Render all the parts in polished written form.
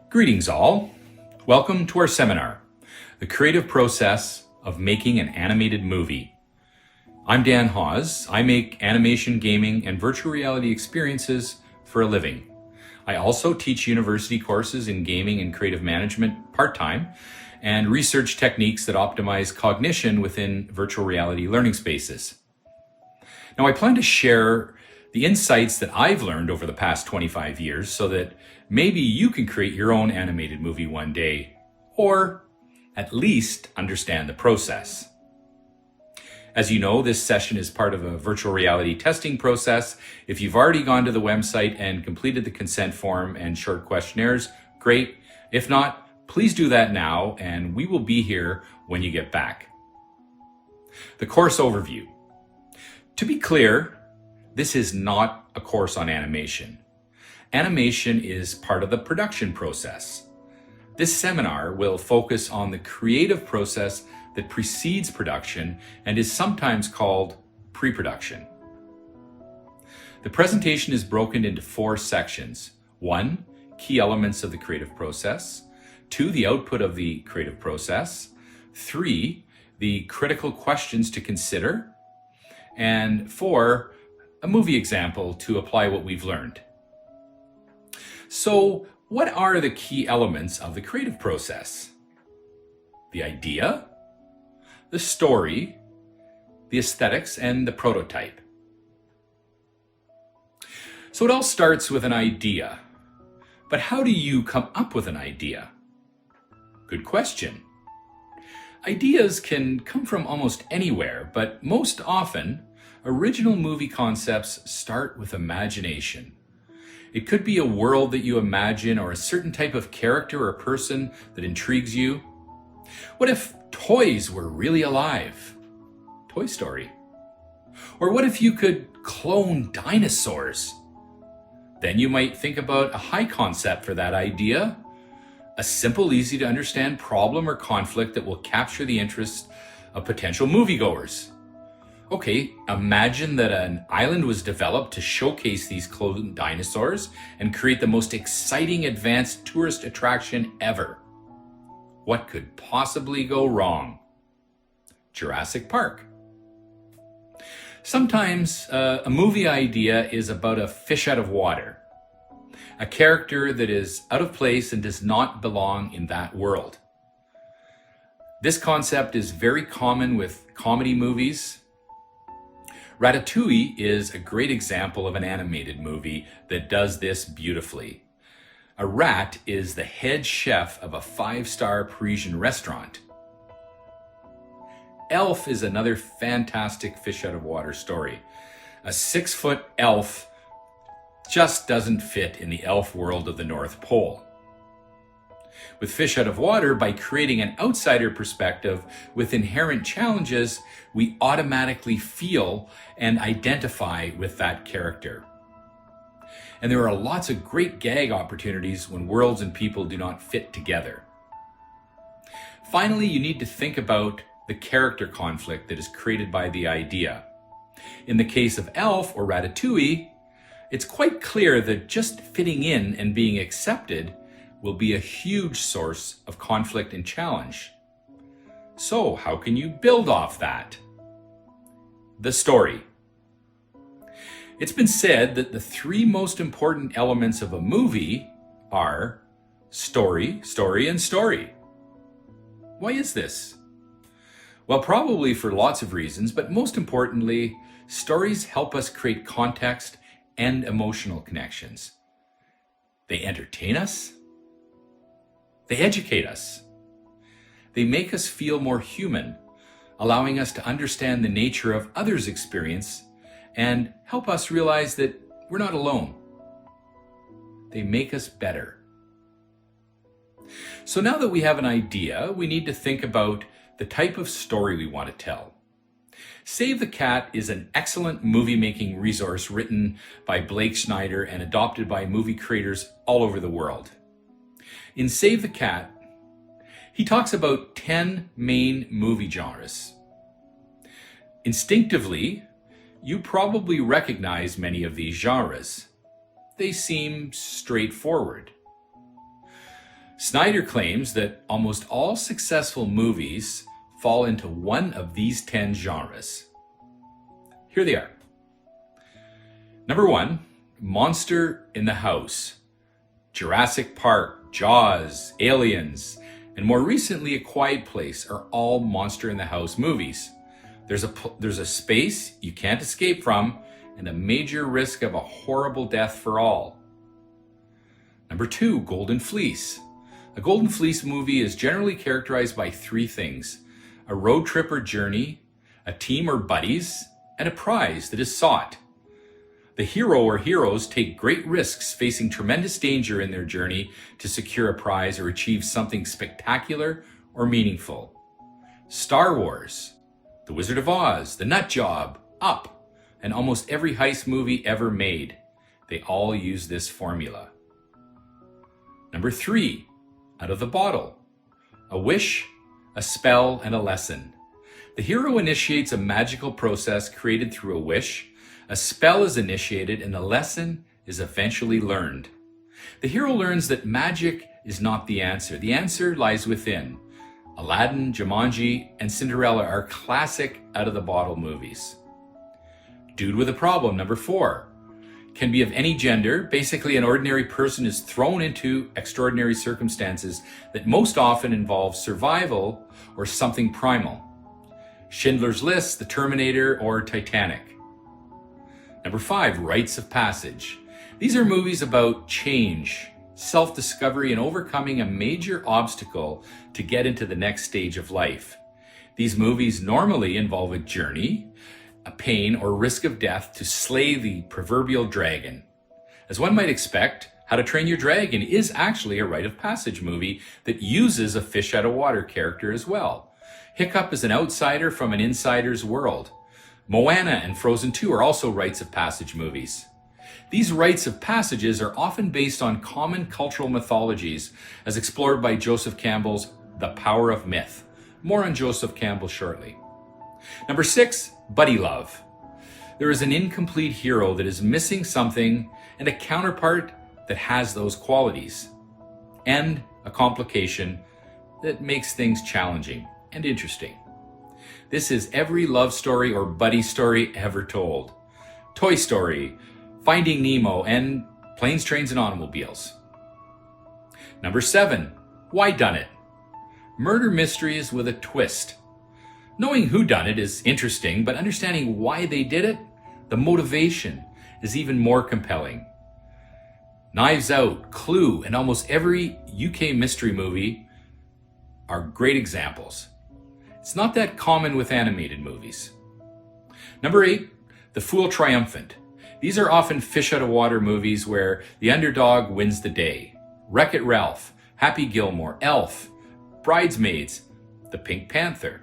Greetings all. Welcome to our seminar, The Creative Process of Making an Animated Movie. I'm Dan Hawes. I make animation, gaming, and virtual reality experiences for a living. I also teach university courses in gaming and creative management part-time and research techniques that optimize cognition within virtual reality learning spaces. Now, I plan to share the insights that I've learned over the past 25 years so that maybe you can create your own animated movie one day, or at least understand the process. As you know, this session is part of a virtual reality testing process. If you've already gone to the website and completed the consent form and short questionnaires, great. If not, please do that now, and we will be here when you get back. The course overview. To be clear, this is not a course on animation. Animation is part of the production process. This seminar will focus on the creative process that precedes production and is sometimes called pre-production. The presentation is broken into 4 sections. 1, key elements of the creative process. 2, the output of the creative process. 3, the critical questions to consider. And 4, a movie example to apply what we've learned. So, what are the key elements of the creative process? The idea, the story, the aesthetics, and the prototype. So it all starts with an idea. But how do you come up with an idea? Good question. Ideas can come from almost anywhere, but most often, original movie concepts start with imagination. It could be a world that you imagine or a certain type of character or person that intrigues you. What if toys were really alive? Toy Story. Or what if you could clone dinosaurs? Then you might think about a high concept for that idea, a simple, easy to understand problem or conflict that will capture the interest of potential moviegoers. Okay, imagine that an island was developed to showcase these cloned dinosaurs and create the most exciting advanced tourist attraction ever. What could possibly go wrong? Jurassic Park. Sometimes a movie idea is about a fish out of water, a character that is out of place and does not belong in that world. This concept is very common with comedy movies. Ratatouille is a great example of an animated movie that does this beautifully. A rat is the head chef of a 5-star Parisian restaurant. Elf is another fantastic fish out of water story. A 6-foot elf just doesn't fit in the elf world of the North Pole. With Fish Out of Water, by creating an outsider perspective with inherent challenges, we automatically feel and identify with that character. And there are lots of great gag opportunities when worlds and people do not fit together. Finally, you need to think about the character conflict that is created by the idea. In the case of Elf or Ratatouille, it's quite clear that just fitting in and being accepted will be a huge source of conflict and challenge. So, how can you build off that? The story. It's been said that the 3 most important elements of a movie are story, story, and story. Why is this? Well, probably for lots of reasons, but most importantly, stories help us create context and emotional connections. They entertain us. They educate us. They make us feel more human, allowing us to understand the nature of others' experience and help us realize that we're not alone. They make us better. So now that we have an idea, we need to think about the type of story we want to tell. Save the Cat is an excellent movie-making resource written by Blake Snyder and adopted by movie creators all over the world. In Save the Cat, he talks about 10 main movie genres. Instinctively, you probably recognize many of these genres. They seem straightforward. Snyder claims that almost all successful movies fall into one of these 10 genres. Here they are. Number 1, Monster in the House. Jurassic Park, Jaws, Aliens, and more recently A Quiet Place are all Monster in the House movies. There's a space you can't escape from and a major risk of a horrible death for all. Number 2, Golden Fleece. A Golden Fleece movie is generally characterized by 3 things: a road trip or journey, a team or buddies, and a prize that is sought. The hero or heroes take great risks, facing tremendous danger in their journey to secure a prize or achieve something spectacular or meaningful. Star Wars, The Wizard of Oz, The Nut Job, Up, and almost every heist movie ever made. They all use this formula. Number 3, Out of the Bottle. A wish, a spell, and a lesson. The hero initiates a magical process created through a wish. A spell is initiated and a lesson is eventually learned. The hero learns that magic is not the answer. The answer lies within. Aladdin, Jumanji, and Cinderella are classic out-of-the-bottle movies. Dude with a Problem, number 4. Can be of any gender. Basically, an ordinary person is thrown into extraordinary circumstances that most often involve survival or something primal. Schindler's List, The Terminator, or Titanic. Number 5, Rites of Passage. These are movies about change, self-discovery, and overcoming a major obstacle to get into the next stage of life. These movies normally involve a journey, a pain, or risk of death to slay the proverbial dragon. As one might expect, How to Train Your Dragon is actually a rite of passage movie that uses a fish out of water character as well. Hiccup is an outsider from an insider's world. Moana and Frozen 2 are also rites of passage movies. These rites of passages are often based on common cultural mythologies, as explored by Joseph Campbell's The Power of Myth. More on Joseph Campbell shortly. Number 6, Buddy Love. There is an incomplete hero that is missing something and a counterpart that has those qualities, and a complication that makes things challenging and interesting. This is every love story or buddy story ever told. Toy Story, Finding Nemo, and Planes, Trains, and Automobiles. Number 7, Whodunit. Murder mysteries with a twist. Knowing who done it is interesting, but understanding why they did it, the motivation, is even more compelling. Knives Out, Clue, and almost every UK mystery movie are great examples. It's not that common with animated movies. Number 8, The Fool Triumphant. These are often fish out of water movies where the underdog wins the day. Wreck-It Ralph, Happy Gilmore, Elf, Bridesmaids, The Pink Panther.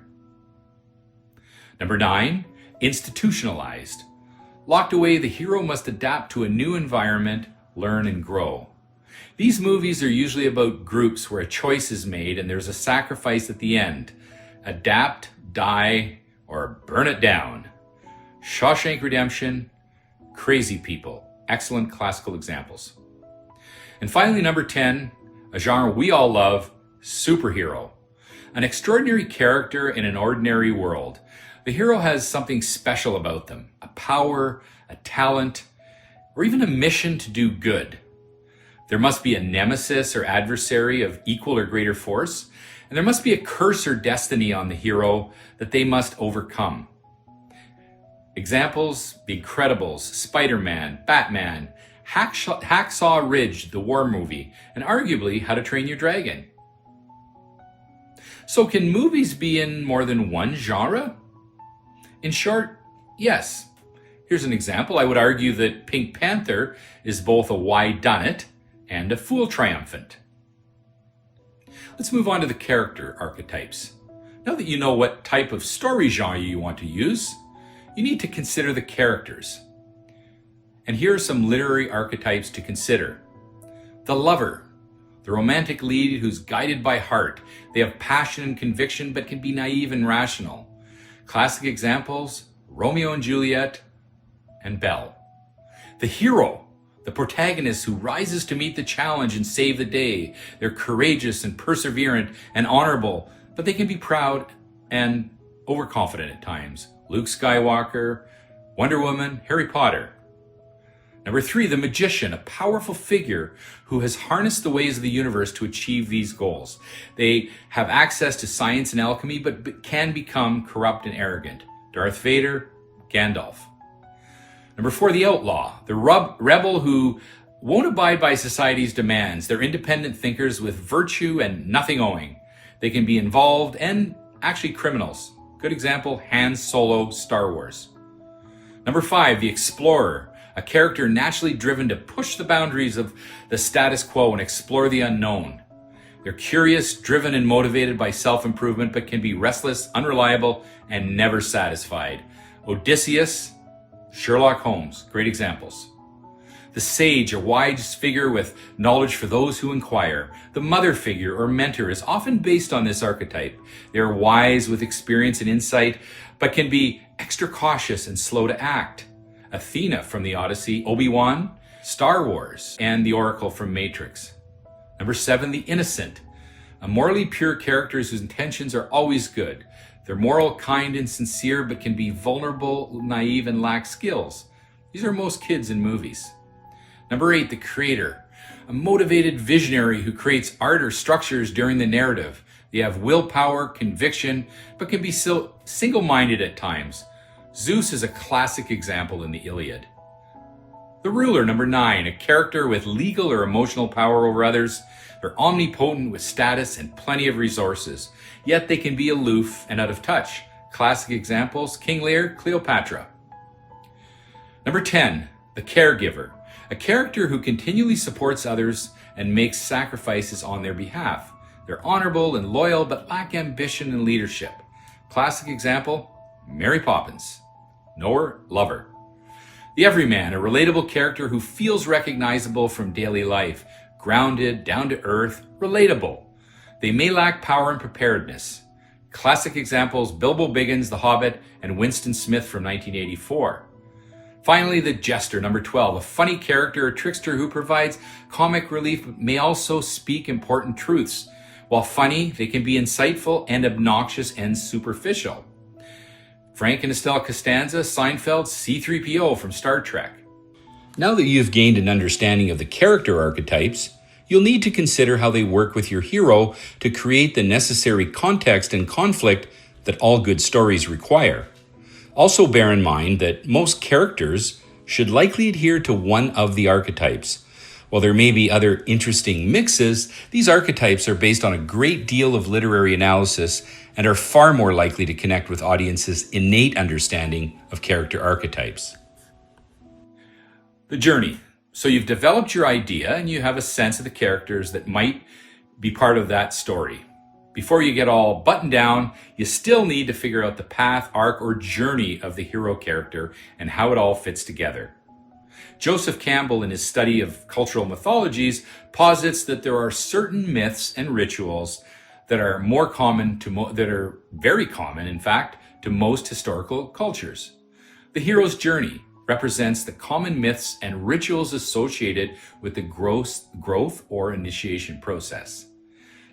Number 9, Institutionalized. Locked away, the hero must adapt to a new environment, learn and grow. These movies are usually about groups where a choice is made and there's a sacrifice at the end. Adapt, die, or burn it down. Shawshank Redemption, Crazy People. Excellent classical examples. And finally, number 10, a genre we all love, superhero. An extraordinary character in an ordinary world. The hero has something special about them, a power, a talent, or even a mission to do good. There must be a nemesis or adversary of equal or greater force, and there must be a curse or destiny on the hero that they must overcome. Examples, The Incredibles, Spider-Man, Batman, Hacksaw Ridge, the war movie, and arguably How to Train Your Dragon. So can movies be in more than one genre? In short, yes. Here's an example. I would argue that Pink Panther is both a whodunit and a fool triumphant. Let's move on to the character archetypes. Now that you know what type of story genre you want to use, you need to consider the characters. And here are some literary archetypes to consider. The lover, the romantic lead who's guided by heart. They have passion and conviction but can be naive and rational. Classic examples, Romeo and Juliet and Belle. The hero, The protagonist who rises to meet the challenge and save the day. They're courageous and perseverant and honorable, but they can be proud and overconfident at times. Luke Skywalker, Wonder Woman, Harry Potter. Number 3, the magician, a powerful figure who has harnessed the ways of the universe to achieve these goals. They have access to science and alchemy, but can become corrupt and arrogant. Darth Vader, Gandalf. Number 4, the outlaw, the rebel who won't abide by society's demands. They're independent thinkers with virtue and nothing owing. They can be involved and actually criminals. Good example, Han Solo, Star Wars. Number 5, the explorer, a character naturally driven to push the boundaries of the status quo and explore the unknown. They're curious, driven, and motivated by self-improvement, but can be restless, unreliable, and never satisfied. Odysseus, Sherlock Holmes, great examples. The sage, a wise figure with knowledge for those who inquire. The mother figure or mentor is often based on this archetype. They are wise with experience and insight, but can be extra cautious and slow to act. Athena from the Odyssey, Obi-Wan, Star Wars, and the Oracle from Matrix. Number 7, the innocent. A morally pure characters whose intentions are always good. They're moral, kind, and sincere, but can be vulnerable, naive, and lack skills. These are most kids in movies. Number 8, the creator. A motivated visionary who creates art or structures during the narrative. They have willpower, conviction, but can be single-minded at times. Zeus is a classic example in the Iliad. The ruler, number 9, a character with legal or emotional power over others. They're omnipotent with status and plenty of resources, yet they can be aloof and out of touch. Classic examples, King Lear, Cleopatra. Number 10, the caregiver, a character who continually supports others and makes sacrifices on their behalf. They're honorable and loyal, but lack ambition and leadership. Classic example, Mary Poppins. Knower, lover. The everyman, a relatable character who feels recognizable from daily life, grounded, down to earth, relatable. They may lack power and preparedness. Classic examples, Bilbo Baggins, The Hobbit, and Winston Smith from 1984. Finally, the jester, number 12, a funny character or trickster who provides comic relief but may also speak important truths. While funny, they can be insightful and obnoxious and superficial. Frank and Estelle Costanza, Seinfeld, C-3PO from Star Trek. Now that you've gained an understanding of the character archetypes, you'll need to consider how they work with your hero to create the necessary context and conflict that all good stories require. Also bear in mind that most characters should likely adhere to one of the archetypes. While there may be other interesting mixes, these archetypes are based on a great deal of literary analysis and are far more likely to connect with audiences' innate understanding of character archetypes. The journey. So you've developed your idea and you have a sense of the characters that might be part of that story. Before you get all buttoned down, you still need to figure out the path, arc, or journey of the hero character and how it all fits together. Joseph Campbell, in his study of cultural mythologies, posits that there are certain myths and rituals that are that are very common, in fact, to most historical cultures. The hero's journey represents the common myths and rituals associated with the growth or initiation process.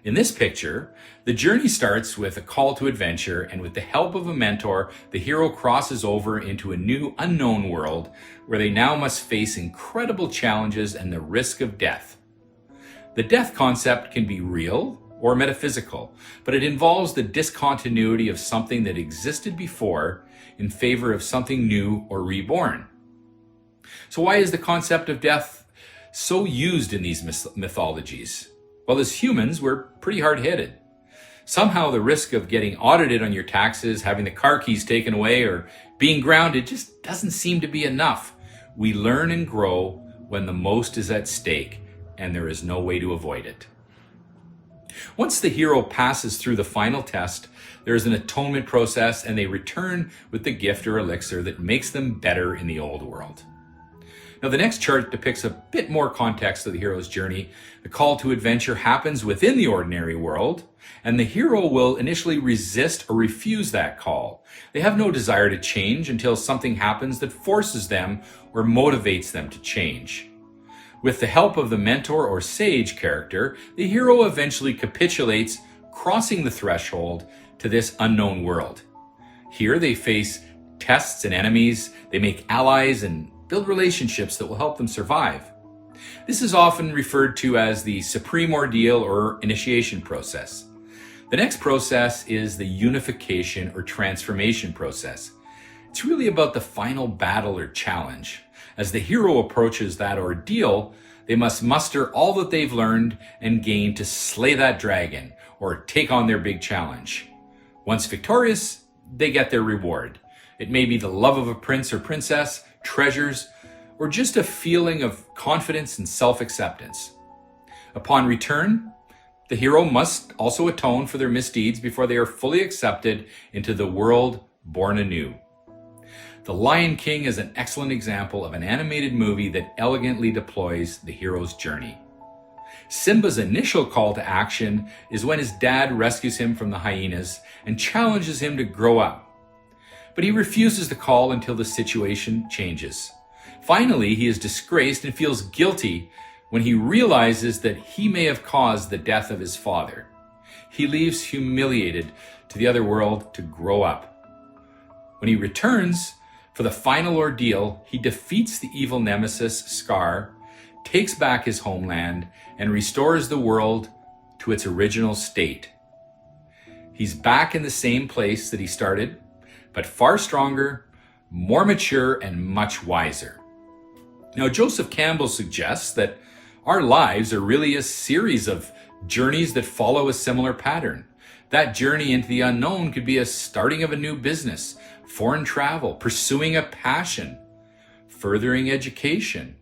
In this picture, the journey starts with a call to adventure, and with the help of a mentor, the hero crosses over into a new unknown world where they now must face incredible challenges and the risk of death. The death concept can be real or metaphysical, but it involves the discontinuity of something that existed before in favor of something new or reborn. So why is the concept of death so used in these mythologies? Well, as humans, we're pretty hard-headed. Somehow the risk of getting audited on your taxes, having the car keys taken away, or being grounded just doesn't seem to be enough. We learn and grow when the most is at stake, and there is no way to avoid it. Once the hero passes through the final test, there is an atonement process, and they return with the gift or elixir that makes them better in the old world. Now, the next chart depicts a bit more context of the hero's journey. The call to adventure happens within the ordinary world, and the hero will initially resist or refuse that call. They have no desire to change until something happens that forces them or motivates them to change. With the help of the mentor or sage character, the hero eventually capitulates, crossing the threshold to this unknown world. Here they face tests and enemies, they make allies and build relationships that will help them survive. This is often referred to as the supreme ordeal or initiation process. The next process is the unification or transformation process. It's really about the final battle or challenge. As the hero approaches that ordeal, they must muster all that they've learned and gained to slay that dragon or take on their big challenge. Once victorious, they get their reward. It may be the love of a prince or princess, treasures, or just a feeling of confidence and self-acceptance. Upon return, the hero must also atone for their misdeeds before they are fully accepted into the world born anew. The Lion King is an excellent example of an animated movie that elegantly deploys the hero's journey. Simba's initial call to action is when his dad rescues him from the hyenas and challenges him to grow up. But he refuses the call until the situation changes. Finally, he is disgraced and feels guilty when he realizes that he may have caused the death of his father. He leaves humiliated to the other world to grow up. When he returns for the final ordeal, he defeats the evil nemesis Scar, takes back his homeland, and restores the world to its original state. He's back in the same place that he started, but far stronger, more mature, and much wiser. Now, Joseph Campbell suggests that our lives are really a series of journeys that follow a similar pattern. That journey into the unknown could be a starting of a new business, foreign travel, pursuing a passion, furthering education,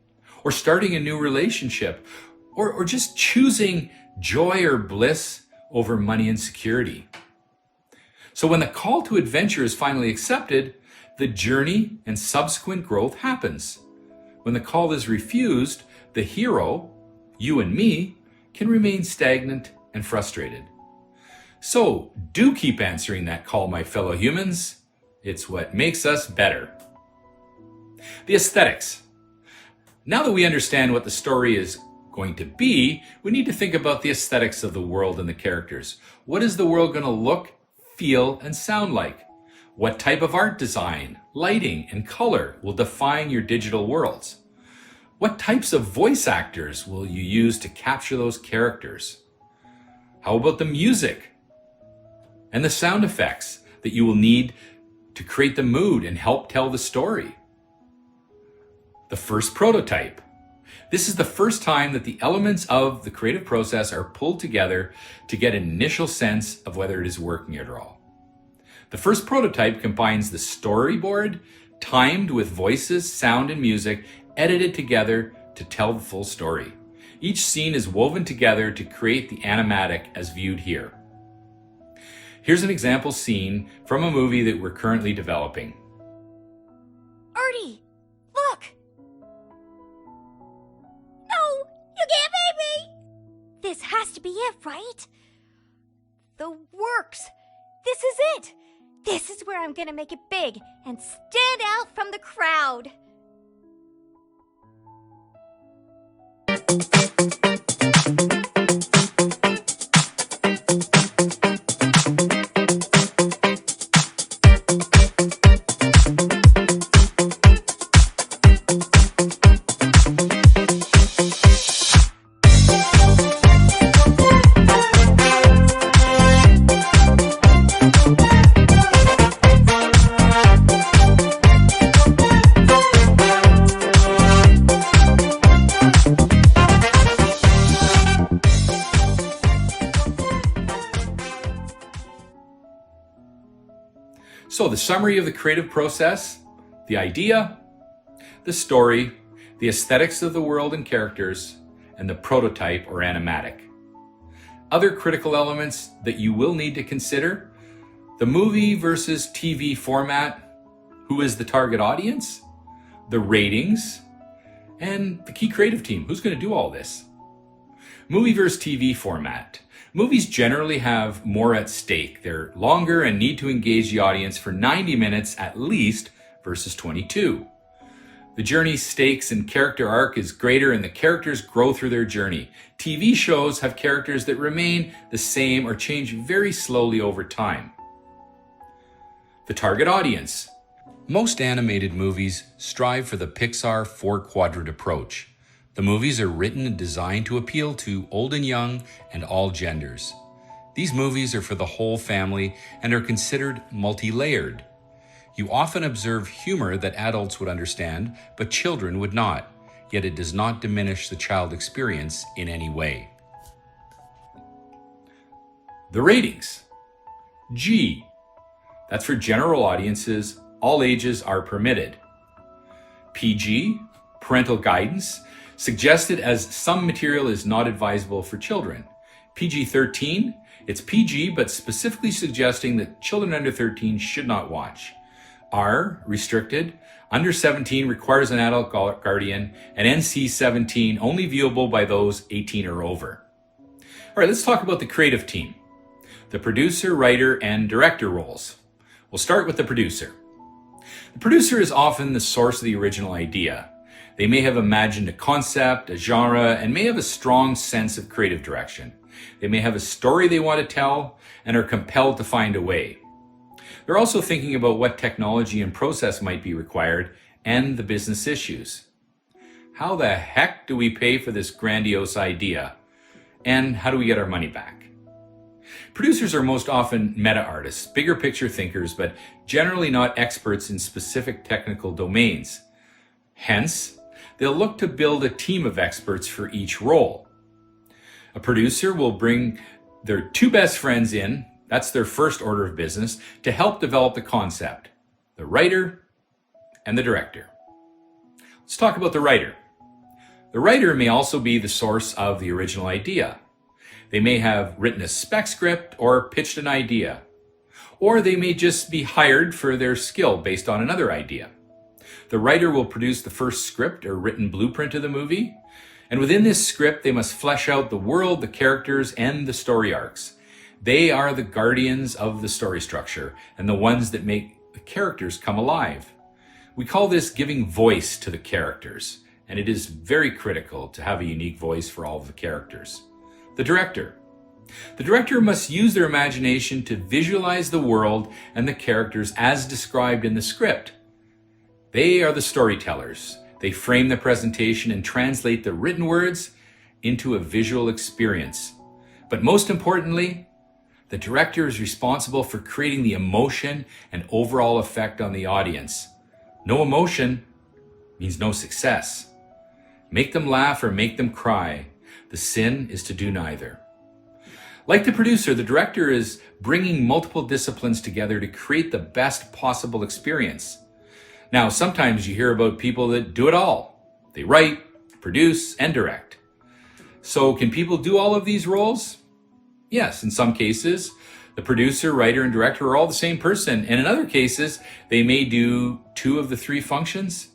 or starting a new relationship, or just choosing joy or bliss over money and security. So when the call to adventure is finally accepted, the journey and subsequent growth happens. When the call is refused, the hero, you and me, can remain stagnant and frustrated. So do keep answering that call, my fellow humans. It's what makes us better. The aesthetics. Now that we understand what the story is going to be, we need to think about the aesthetics of the world and the characters. What is the world going to look, feel, and sound like? What type of art design, lighting, and color will define your digital worlds? What types of voice actors will you use to capture those characters? How about the music and the sound effects that you will need to create the mood and help tell the story? The first prototype. This is the first time that the elements of the creative process are pulled together to get an initial sense of whether it is working at all. The first prototype combines the storyboard, timed with voices, sound, and music, edited together to tell the full story. Each scene is woven together to create the animatic as viewed here. Here's an example scene from a movie that we're currently developing. Artie, look! No, you can't make me! This has to be it, right? The works! This is it! This is where I'm gonna make it big and stand out from the crowd! So the summary of the creative process: the idea, the story, the aesthetics of the world and characters, and the prototype or animatic. Other critical elements that you will need to consider: the movie versus TV format, who is the target audience, the ratings, and the key creative team. Who's going to do all this? Movie versus TV format. Movies generally have more at stake. They're longer and need to engage the audience for 90 minutes at least versus 22. The journey stakes and character arc is greater and the characters grow through their journey. TV shows have characters that remain the same or change very slowly over time. The target audience. Most animated movies strive for the Pixar four-quadrant approach. The movies are written and designed to appeal to old and young and all genders. These movies are for the whole family and are considered multi-layered. You often observe humor that adults would understand, but children would not, yet it does not diminish the child experience in any way. The ratings. G. That's for general audiences. All ages are permitted. PG, parental guidance, suggested as some material is not advisable for children. PG-13, it's PG but specifically suggesting that children under 13 should not watch. R, restricted, under 17 requires an adult guardian, and NC-17 only viewable by those 18 or over. All right, let's talk about the creative team. The producer, writer, and director roles. We'll start with the producer. The producer is often the source of the original idea. They may have imagined a concept, a genre, and may have a strong sense of creative direction. They may have a story they want to tell and are compelled to find a way. They're also thinking about what technology and process might be required and the business issues. How the heck do we pay for this grandiose idea? And how do we get our money back? Producers are most often meta-artists, bigger picture thinkers, but generally not experts in specific technical domains. Hence, they'll look to build a team of experts for each role. A producer will bring their two best friends in, that's their first order of business, to help develop the concept, the writer and the director. Let's talk about the writer. The writer may also be the source of the original idea. They may have written a spec script or pitched an idea, or they may just be hired for their skill based on another idea. The writer will produce the first script or written blueprint of the movie, and within this script they must flesh out the world, the characters, and the story arcs. They are the guardians of the story structure and the ones that make the characters come alive. We call this giving voice to the characters, and it is very critical to have a unique voice for all of the characters. The director. The director must use their imagination to visualize the world and the characters as described in the script. They are the storytellers. They frame the presentation and translate the written words into a visual experience. But most importantly, the director is responsible for creating the emotion and overall effect on the audience. No emotion means no success. Make them laugh or make them cry. The sin is to do neither. Like the producer, the director is bringing multiple disciplines together to create the best possible experience. Now, sometimes you hear about people that do it all. They write, produce, and direct. So can people do all of these roles? Yes, in some cases, the producer, writer, and director are all the same person, and in other cases, they may do two of the three functions.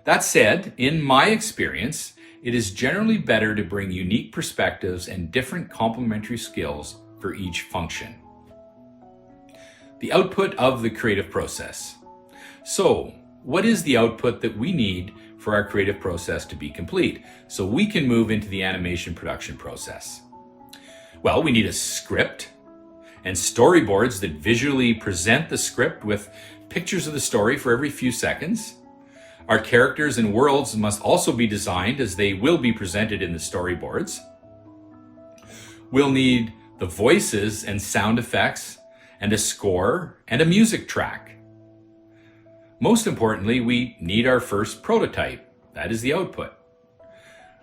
That said, in my experience, it is generally better to bring unique perspectives and different complementary skills for each function. The output of the creative process. So, what is the output that we need for our creative process to be complete so we can move into the animation production process? Well, we need a script and storyboards that visually present the script with pictures of the story for every few seconds. Our characters and worlds must also be designed as they will be presented in the storyboards. We'll need the voices and sound effects and a score and a music track. Most importantly, we need our first prototype. That is the output.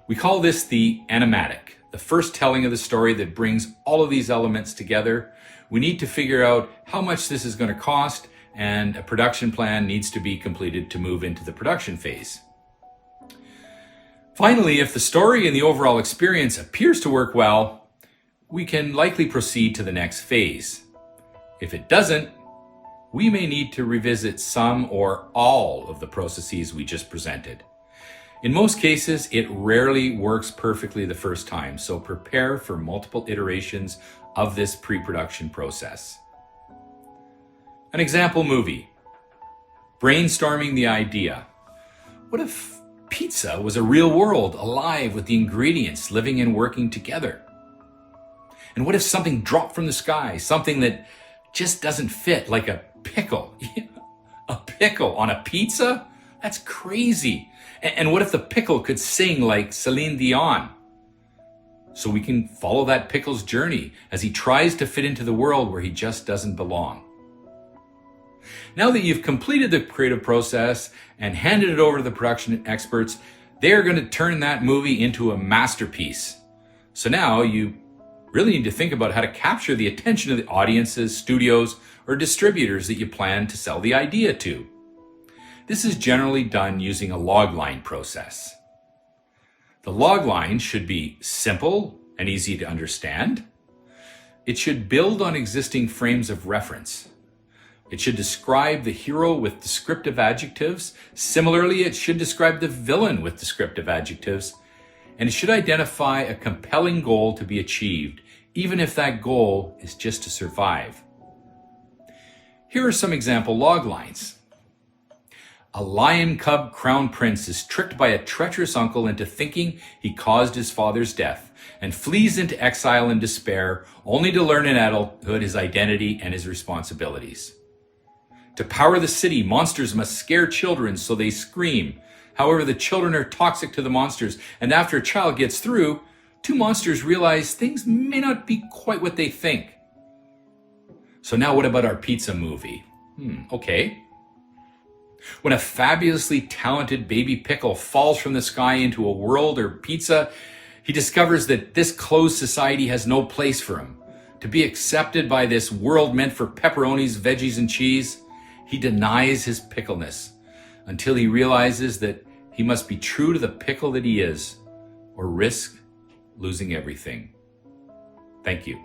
We call this the animatic, the first telling of the story that brings all of these elements together. We need to figure out how much this is going to cost, and a production plan needs to be completed to move into the production phase. Finally, if the story and the overall experience appears to work well, we can likely proceed to the next phase. If it doesn't, we may need to revisit some or all of the processes we just presented. In most cases, it rarely works perfectly the first time, so prepare for multiple iterations of this pre-production process. An example movie. Brainstorming the idea. What if pizza was a real world, alive with the ingredients living and working together? And what if something dropped from the sky, something that just doesn't fit, like a pickle? A pickle on a pizza? That's crazy. And what if the pickle could sing like Celine Dion? So we can follow that pickle's journey as he tries to fit into the world where he just doesn't belong. Now that you've completed the creative process and handed it over to the production experts, they're going to turn that movie into a masterpiece. So now you really need to think about how to capture the attention of the audiences, studios, or distributors that you plan to sell the idea to. This is generally done using a logline process. The logline should be simple and easy to understand. It should build on existing frames of reference. It should describe the hero with descriptive adjectives. Similarly, it should describe the villain with descriptive adjectives. And it should identify a compelling goal to be achieved, even if that goal is just to survive. Here are some example loglines. A lion cub crown prince is tricked by a treacherous uncle into thinking he caused his father's death and flees into exile and despair, only to learn in adulthood his identity and his responsibilities. To power the city, monsters must scare children so they scream. However, the children are toxic to the monsters, and after a child gets through, two monsters realize things may not be quite what they think. So now what about our pizza movie? Okay. When a fabulously talented baby pickle falls from the sky into a world or pizza, he discovers that this closed society has no place for him. To be accepted by this world meant for pepperonis, veggies, and cheese, he denies his pickleness until he realizes that he must be true to the pickle that he is or risk losing everything. Thank you.